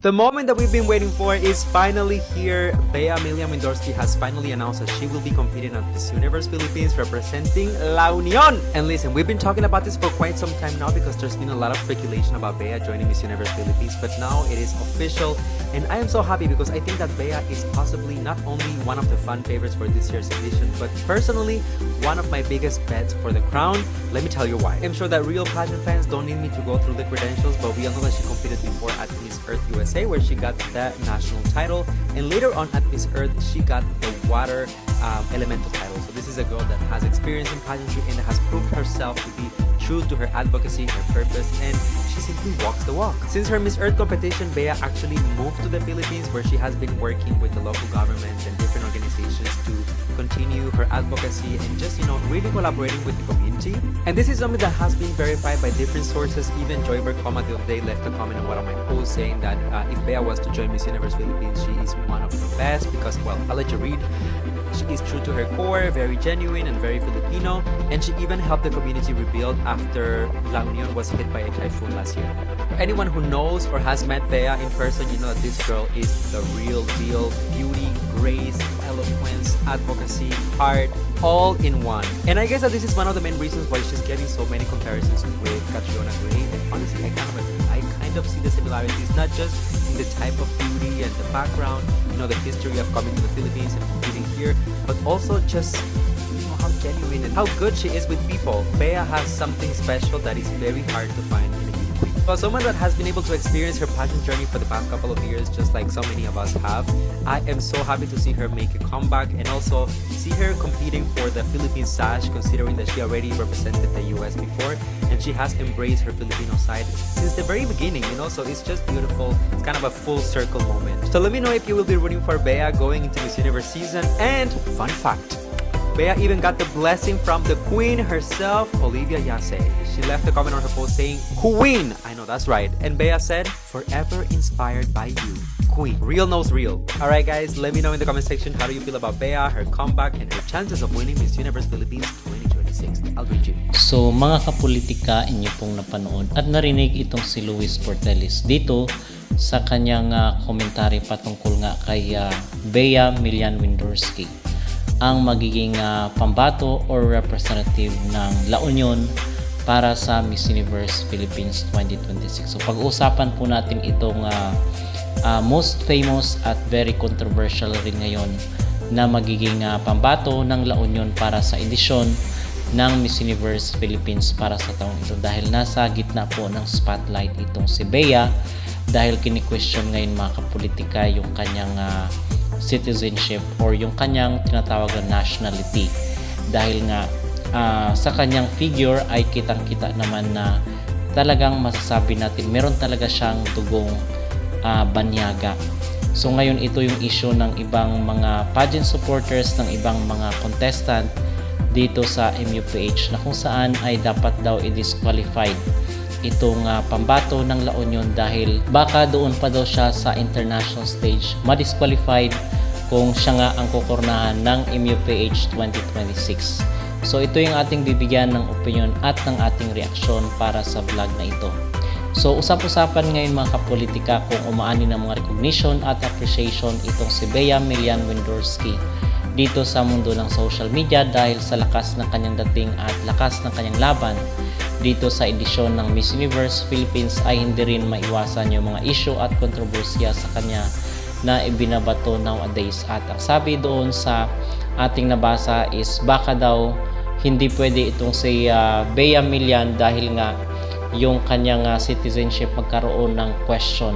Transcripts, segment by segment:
The moment that we've been waiting for is finally here. Bea Milian Mindorski has finally announced that she will be competing at Miss Universe Philippines representing La Union. And listen, we've been talking about this for quite some time now because there's been a lot of speculation about Bea joining Miss Universe Philippines, but now it is official. And I am so happy because I think that Bea is possibly not only one of the fan favorites for this year's edition, but personally, one of my biggest bets for the crown. Let me tell you why. I'm sure that real pageant fans don't need me to go through the credentials, but we all know that she competed before at Miss Earth USA, where she got the national title, and later on at Miss Earth she got the water elemental title. So this is a girl that has experience in pageantry and has proved herself to be true to her advocacy, her purpose, and she simply walks the walk. Since her Miss Earth competition, Bea actually moved to the Philippines, where she has been working with the local governments and different organizations to continue her advocacy and just, really collaborating with the community. And this is something that has been verified by different sources. Even Joy Bercoma the other day left a comment on one of my posts saying that if Bea was to join Miss Universe Philippines, she is one of the best because, well, I'll let you read. She is true to her core, very genuine and very Filipino, and she even helped the community rebuild after La Union was hit by a typhoon last year. For anyone who knows or has met Bea in person, you know that this girl is the real deal. Beauty, grace, eloquence, advocacy, heart, all in one. And I guess that this is one of the main reasons why she's getting so many comparisons with Catriona Gray. And honestly, I kind of see the similarities, not just in the type of beauty and the background, the history of coming to the Philippines and competing here, but also just how genuine and how good she is with people. Bea has something special that is very hard to find in a beauty queen. For someone that has been able to experience her pageant journey for the past couple of years, just like so many of us have, I am so happy to see her make a comeback and also see her competing for the Philippine sash, considering that she already represented the US before and she has embraced her Filipino side since the very beginning, so it's just beautiful. It's kind of a full circle moment. So let me know if you will be rooting for Bea going into Miss Universe season. And fun fact, Bea even got the blessing from the queen herself, Olivia Yase. She left a comment on her post saying, "Queen!" I know that's right. And Bea said, "Forever inspired by you, Queen." Real knows real. Alright guys, let me know in the comment section how do you feel about Bea, her comeback, and her chances of winning Miss Universe Philippines 2026. I'll read you. So mga kapolitika, inyo pong napanood at narinig itong si Luis Portelis dito sa kanyang komentary patungkol nga kay Bea Milian Mindorski, ang magiging pambato or representative ng La Union para sa Miss Universe Philippines 2026. So pag-uusapan po natin itong most famous at very controversial rin ngayon na magiging pambato ng La Union para sa edisyon ng Miss Universe Philippines para sa taong ito, dahil nasa gitna po ng spotlight itong si Bea dahil kini-question ngayon mga kapolitika yung kanyang citizenship or yung kanyang tinatawag na nationality, dahil nga sa kanyang figure ay kitang-kita naman na talagang masasabi natin meron talaga siyang dugong banyaga. So ngayon ito yung issue ng ibang mga pageant supporters, ng ibang mga contestant dito sa MUPH, na kung saan ay dapat daw i-disqualified itong pambato ng La Union dahil baka doon pa daw siya sa international stage ma-disqualified kung siya nga ang kukurnahan ng MUPH 2026. So ito yung ating bibigyan ng opinion at ng ating reaksyon para sa vlog na ito. So usap-usapan ngayon mga kapolitika kung umaani ng mga recognition at appreciation itong si Bea Milian Mindorski dito sa mundo ng social media dahil sa lakas ng kanyang dating at lakas ng kanyang laban dito sa edisyon ng Miss Universe Philippines, ay hindi rin maiwasan yung mga issue at kontrobersya sa kanya na ibinabato nowadays. At ang sabi doon sa ating nabasa is baka daw hindi pwede itong si Bea Milian dahil nga yung kanyang citizenship magkaroon ng question.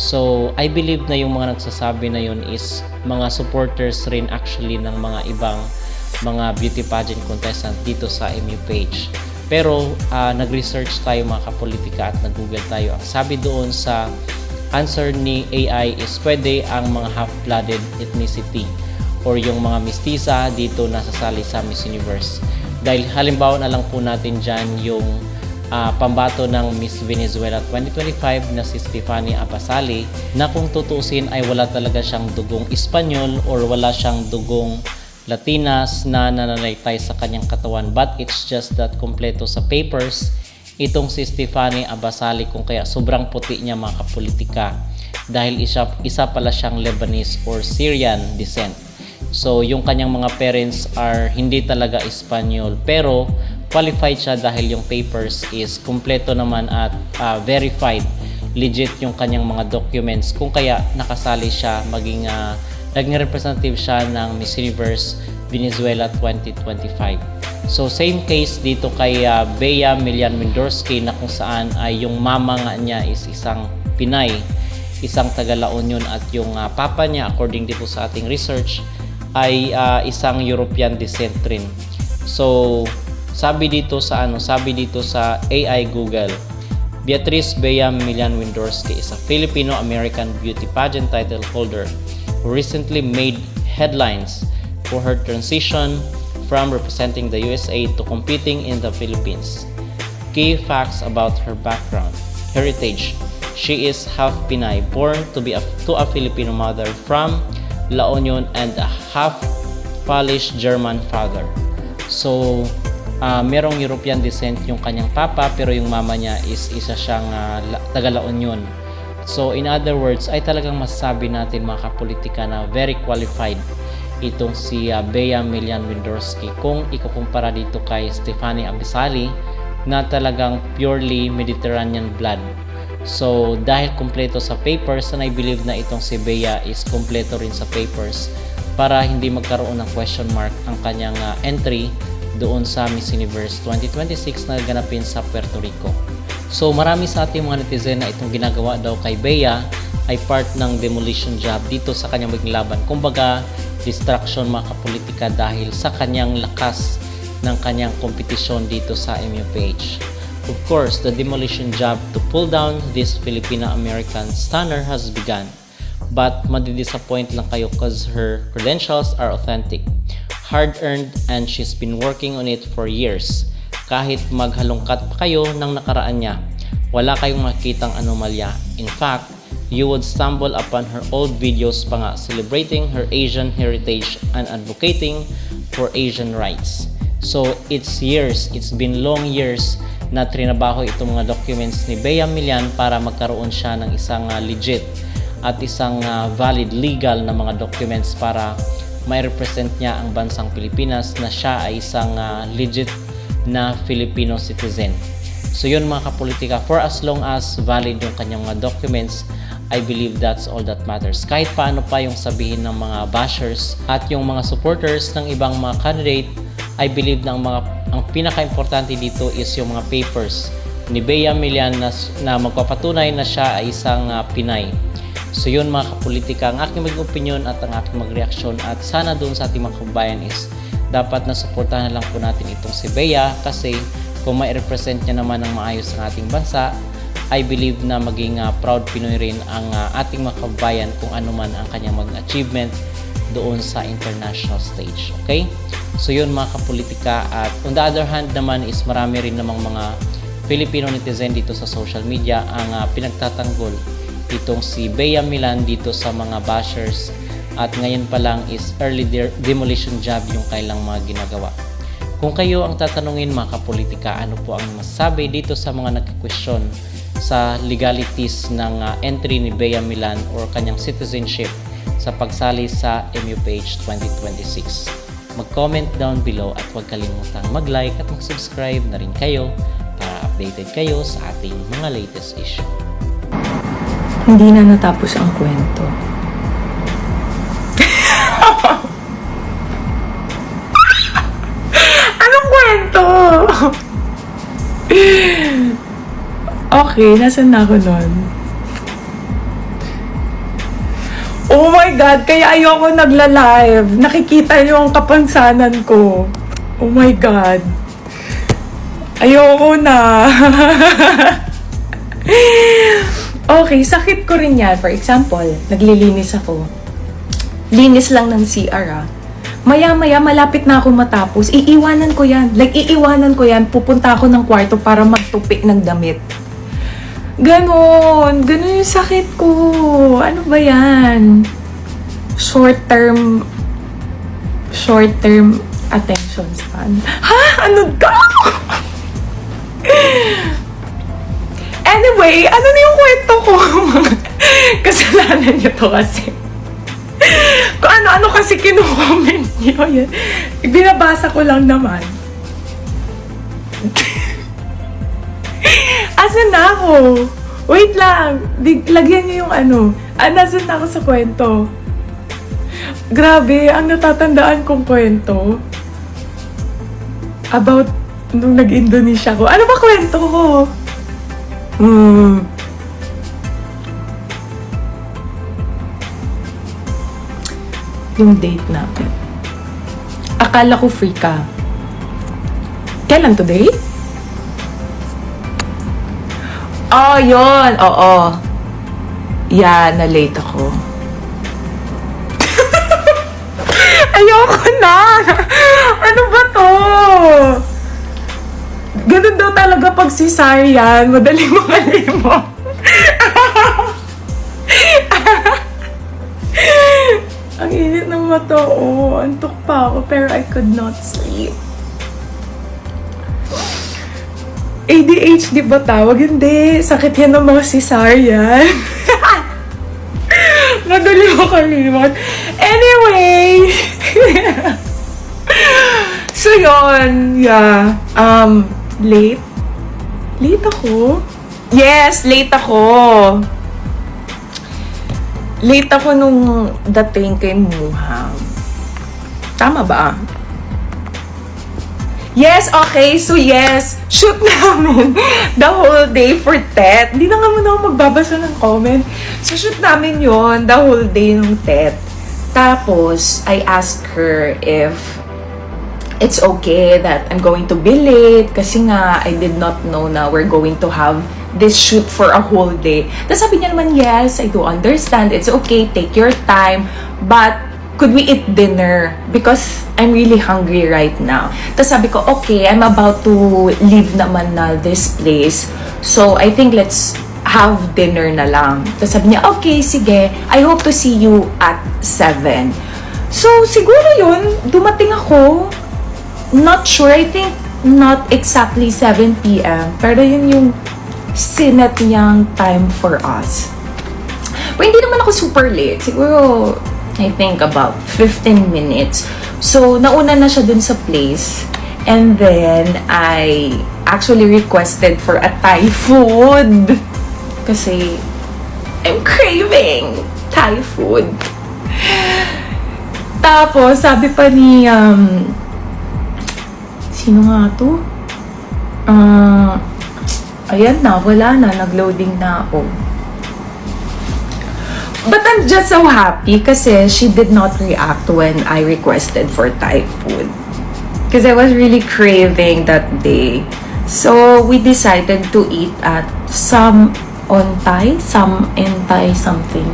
So I believe na yung mga nagsasabi na yun is mga supporters rin actually ng mga ibang mga beauty pageant contestant dito sa MUPH. Pero nag-research tayo mga kapolitika at nag-google tayo. Ang sabi doon sa answer ni AI is pwede ang mga half-blooded ethnicity or yung mga mestiza dito nasasali sa Miss Universe. Dahil halimbawa na lang po natin dyan yung pambato ng Miss Venezuela 2025 na si Stephanie Abasali, na kung tutusin ay wala talaga siyang dugong Espanyol or wala siyang dugong Latinas na nananaytay sa kanyang katawan, but it's just that kompleto sa papers itong si Stephanie Abasali, kung kaya sobrang puti niya mga kapolitika. dahil isa pala siyang Lebanese or Syrian descent. So yung kanyang mga parents are hindi talaga Espanyol, pero qualified siya dahil yung papers is kumpleto naman at verified, legit yung kanyang mga documents, kung kaya nakasali siya naging representative siya ng Miss Universe Venezuela 2025. So same case dito kay Bea Milian Mindorski, na kung saan ay yung mama nga niya is isang Pinay, isang taga La Union, at yung papa niya, according dito sa ating research, ay isang European descent rin. So sabi dito sa AI Google, Beatriz Bea Milian Mindorski is a Filipino-American beauty pageant title holder who recently made headlines for her transition from representing the USA to competing in the Philippines. Key facts about her background: heritage. She is half Pinay, born to a Filipino mother from La Union, and a half Polish-German father. So, merong European descent yung kanyang papa, pero yung mama niya is isa siyang taga La Union. So, in other words, ay talagang masasabi natin mga kapolitika na very qualified itong si Bea Milian Mindorski kung ikukumpara dito kay Stephanie Abisali, na talagang purely Mediterranean blood. So, dahil kumpleto sa papers, and I believe na itong si Bea is kumpleto rin sa papers para hindi magkaroon ng question mark ang kanyang entry doon sa Miss Universe 2026 na ganapin sa Puerto Rico. So marami sa ating mga netizen na itong ginagawa daw kay Bea ay part ng demolition job dito sa kanyang maging laban. Kumbaga, distraction mga kapolitika dahil sa kanyang lakas ng kanyang kompetisyon dito sa MUPH. Of course, the demolition job to pull down this Filipino-American stunner has begun. But madidisappoint lang kayo because her credentials are authentic, hard-earned, and she's been working on it for years. Kahit maghalongkat pa kayo ng nakaraan niya, wala kayong makitang anomalya. In fact, you would stumble upon her old videos pa nga celebrating her Asian heritage and advocating for Asian rights. So, it's been long years na trinabaho itong mga documents ni Bea Milian para magkaroon siya ng isang legit at isang valid legal na mga documents para may represent niya ang bansang Pilipinas na siya ay isang legit na Filipino citizen. So yun mga kapolitika, for as long as valid yung kanyang mga documents, I believe that's all that matters. Kahit paano pa yung sabihin ng mga bashers at yung mga supporters ng ibang mga candidate, I believe na ang pinaka-importante dito is yung mga papers ni Bea Milian na magpapatunay na siya ay isang Pinay. So yun mga kapolitika, ang aking mag-opinion at ang aking mag-reaksyon, at sana doon sa ating mga kabayan is dapat na suportahan na lang po natin itong si Bea, kasi kung may represent niya naman ng maayos ang ating bansa, I believe na maging proud Pinoy rin ang ating mga kabayan kung ano man ang kanyang mag-achievement doon sa international stage. Okay? So yun mga kapolitika, at on the other hand naman is marami rin namang mga Filipino netizen dito sa social media ang pinagtatanggol itong si Bea Milian dito sa mga bashers, at ngayon pa lang is early demolition job yung kailang mga ginagawa. Kung kayo ang tatanungin mga kapolitika, ano po ang masasabi dito sa mga nagka-question sa legalities ng entry ni Bea Milian or kanyang citizenship sa pagsali sa MUPH 2026? Mag-comment down below at huwag kalimutang mag-like at mag-subscribe na rin kayo para updated kayo sa ating mga latest issue. Hindi na natapos ang kwento. Anong kwento? Okay, nasan na ako nun? Oh my God, kaya ayoko nagla-live. Nakikita niyo ang kapansanan ko. Oh my God. Ayoko na. Okay, sakit ko rin yan. For example, naglilinis ako. Linis lang ng CR. Maya-maya, malapit na ako matapos. Iiwanan ko yan. Iiwanan ko yan. Pupunta ako ng kwarto para magtupi ng damit. Ganon yung sakit ko. Ano ba yan? Short-term attention span. Ha? Ano daw? Anyway, ano na yung kwento ko? Kasalanan niyo to kasi. Kung ano-ano kasi kinukomment niyo. Yan. Binabasa ko lang naman. Asan na ako? Wait lang. Lagyan niyo yung ano. Nasan na ako sa kwento? Grabe, ang natatandaan kong kwento about nung nag-Indonesia ko. Ano ba kwento ko? Yung date natin. Akala ko free ka. Kailan today? Oh, yun. Oo. Yeah, na-late ako. Ayoko na! Ano ba to? Ganun daw talaga pag si Sarian, madaling makalimot. Ang init ng mata, oh. Antok pa ako, pero I could not sleep. ADHD ba tawag? Hindi. Sakit yan ng mga cesarean. Madali mo kalimot. Anyway. So, yun. Yeah. Late? Late ako? Yes, late ako. Late ako nung dating kay Muham. Tama ba? Yes, okay. So, yes. Shoot namin the whole day for TET. Hindi na nga muna ako magbabasa ng comment. So, shoot namin yon the whole day ng TET. Tapos, I asked her if it's okay that I'm going to be late kasi nga, I did not know na we're going to have this shoot for a whole day. Tapos sabi niya naman, yes, I do understand. It's okay. Take your time. But, could we eat dinner? Because I'm really hungry right now. Tapos sabi ko, okay, I'm about to leave naman na this place. So, I think let's have dinner na lang. Tapos sabi niya, okay, sige. I hope to see you at 7. So, siguro yun, dumating ako. Not sure, I think not exactly 7 p.m. Pero yun yung sinet niyang time for us. Pero hindi naman ako super late. Siguro, I think about 15 minutes. So, nauna na siya dun sa place. And then, I actually requested for a Thai food. Kasi, I'm craving Thai food. Tapos, sabi pa ni, sino nga to? Ayan na, wala na. Nag-loading na ako. But I'm just so happy kasi she did not react when I requested for Thai food. Because I was really craving that day. So, we decided to eat at some on Thai, some in Thai something.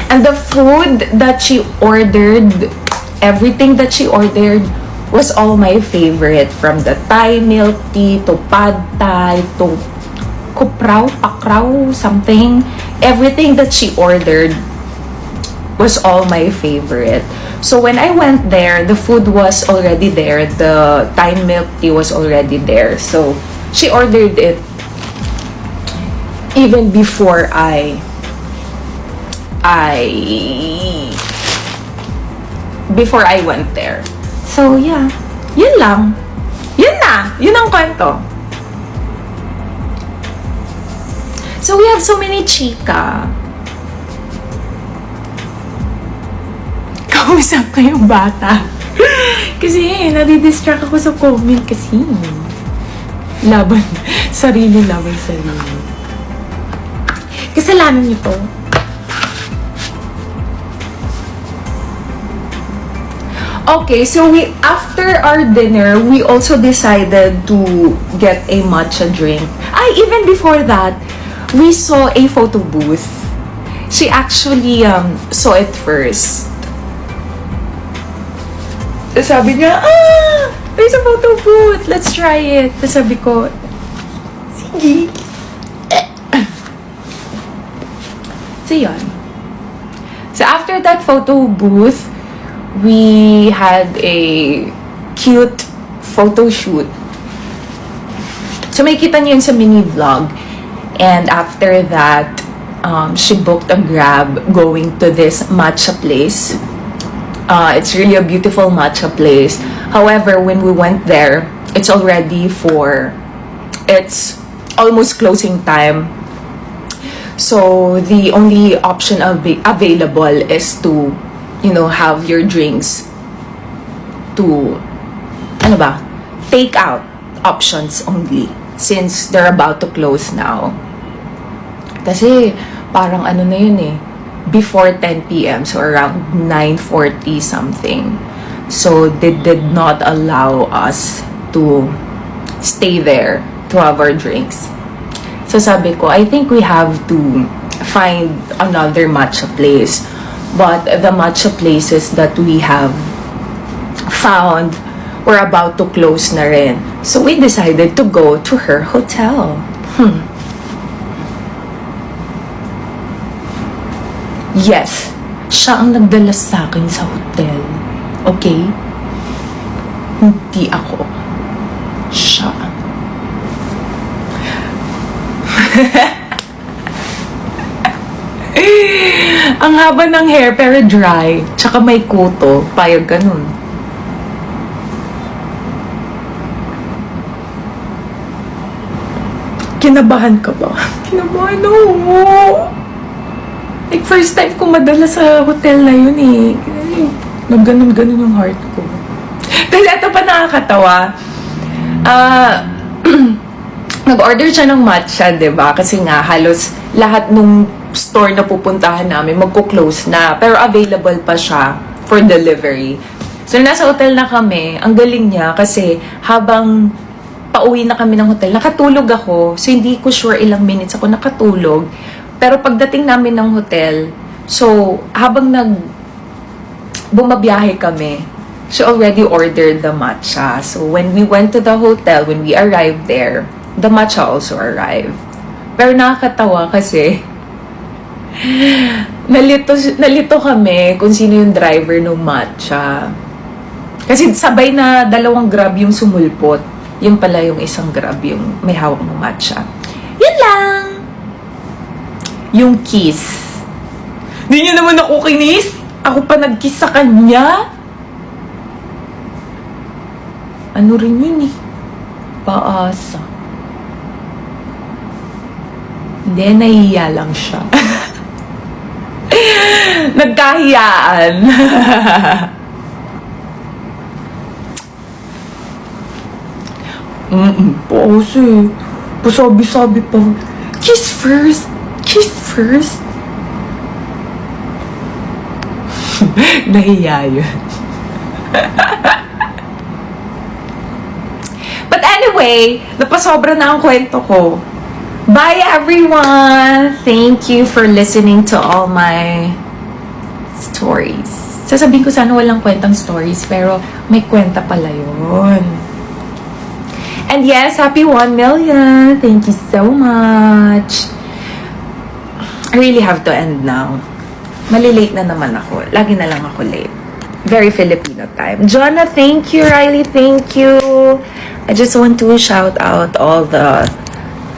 And the food that she ordered, everything that she ordered was all my favorite. From the Thai milk tea to pad Thai to pakraw, something. Everything that she ordered was all my favorite. So when I went there, the food was already there. The Thai milk tea was already there. So she ordered it even before I went there. So yeah, yun lang. Yun na. Yun ang kwento. So, we have so many chika. Kausap ko yung bata. Kasi, nadidistract ako sa comment kasi. Laban. Sarili. Kasalanan niyo to. Okay, so after our dinner, we also decided to get a matcha drink. Even before that, we saw a photo booth. She actually saw it first. Tapos sabi niya, there's a photo booth. Let's try it. Tapos sabi ko, sige. So, yun. So, after that photo booth, we had a cute photo shoot. So, makikita niyo yun sa mini vlog. And after that, she booked a Grab going to this matcha place. It's really a beautiful matcha place. However, when we went there, it's almost closing time. So the only option available is to, have your drinks to, take out options only, since they're about to close now. Kasi parang na yun before 10 p.m. so around 9:40 something. So they did not allow us to stay there to have our drinks. So sabi ko, I think we have to find another matcha place. But the matcha places that we have found were about to close na rin. So we decided to go to her hotel. Yes, siya ang nagdala sa akin sa hotel. Okay? Hindi ako. Siya. Ang haba ng hair pero dry. Tsaka may kuto. Payag ganun. Kinabahan ka ba? Kinabahan ako. Like, first time ko madala sa hotel na yun Nagganon-ganon yung heart ko. Kasi ito pa nakakatawa. Nag-order siya ng matcha, diba? Kasi nga, halos lahat nung store na pupuntahan namin, magko-close na. Pero available pa siya for delivery. So, nasa hotel na kami. Ang galing niya kasi habang pauwi na kami ng hotel, nakatulog ako. So, hindi ko sure ilang minutes ako nakatulog. Pero pagdating namin ng hotel, so, habang bumabiyahe kami, she already ordered the matcha. So, when we went to the hotel, when we arrived there, the matcha also arrived. Pero nakakatawa kasi, nalito kami kung sino yung driver ng matcha. Kasi sabay na 2 Grab yung sumulpot. Yun pala yung isang Grab, yung may hawak ng matcha. Yun lang! Yung kiss. Di niya naman ako kinis. Ako pa nag-kiss sa kanya. Ano rin yun paasa. Hindi, nahihiya lang siya. Nagkahiyaan. Kasi, pasabi-sabi pa. Kiss first. Kiss first. Nahiya yun. But anyway, napasobra na ang kwento ko. Bye everyone! Thank you for listening to all my stories. Sasabihin ko sana walang kwentang stories, pero may kwenta pala yun. And yes, happy 1 million! Thank you so much! I really have to end now. Malilate na naman ako. Lagi na lang ako late. Very Filipino time. Jonah, thank you. Riley, thank you. I just want to shout out all the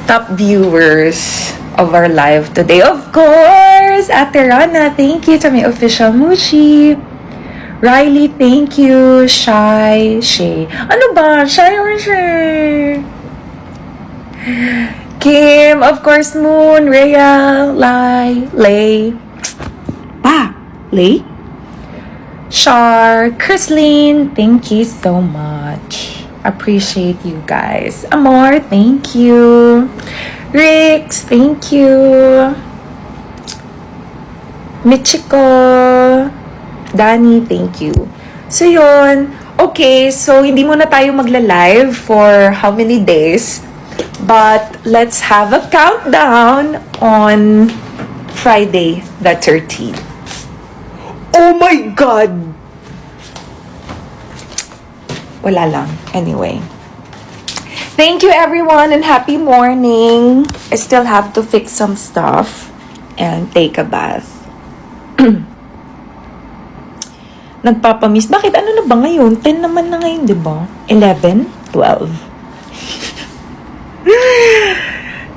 top viewers of our live today. Of course, Ate Rana, thank you to my official Mushi. Riley, thank you. Shy, Shay. Ano ba? Shy or Shay? Kim, of course, Moon, Rhea, Lai, Lay. Lay? Char, Chrisline, thank you so much. Appreciate you guys. Amor, thank you. Rix, thank you. Michiko, Danny, thank you. So yun, okay, so hindi muna tayo magla-live for how many days, but let's have a countdown on Friday the 13th. Oh my God! Wala lang. Anyway. Thank you everyone and happy morning. I still have to fix some stuff and take a bath. Nagpapamiss. Bakit? Ano na ba ngayon? 10 naman na ngayon, di ba? 11? 12?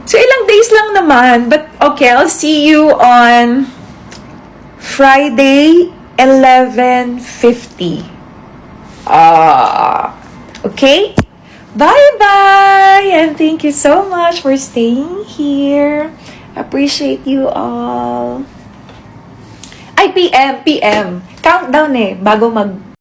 So, ilang days lang lang naman. But, okay, I'll see you on Friday, 11:50. Okay? Bye-bye! And thank you so much for staying here. Appreciate you all. Ay, PM. Countdown bago mag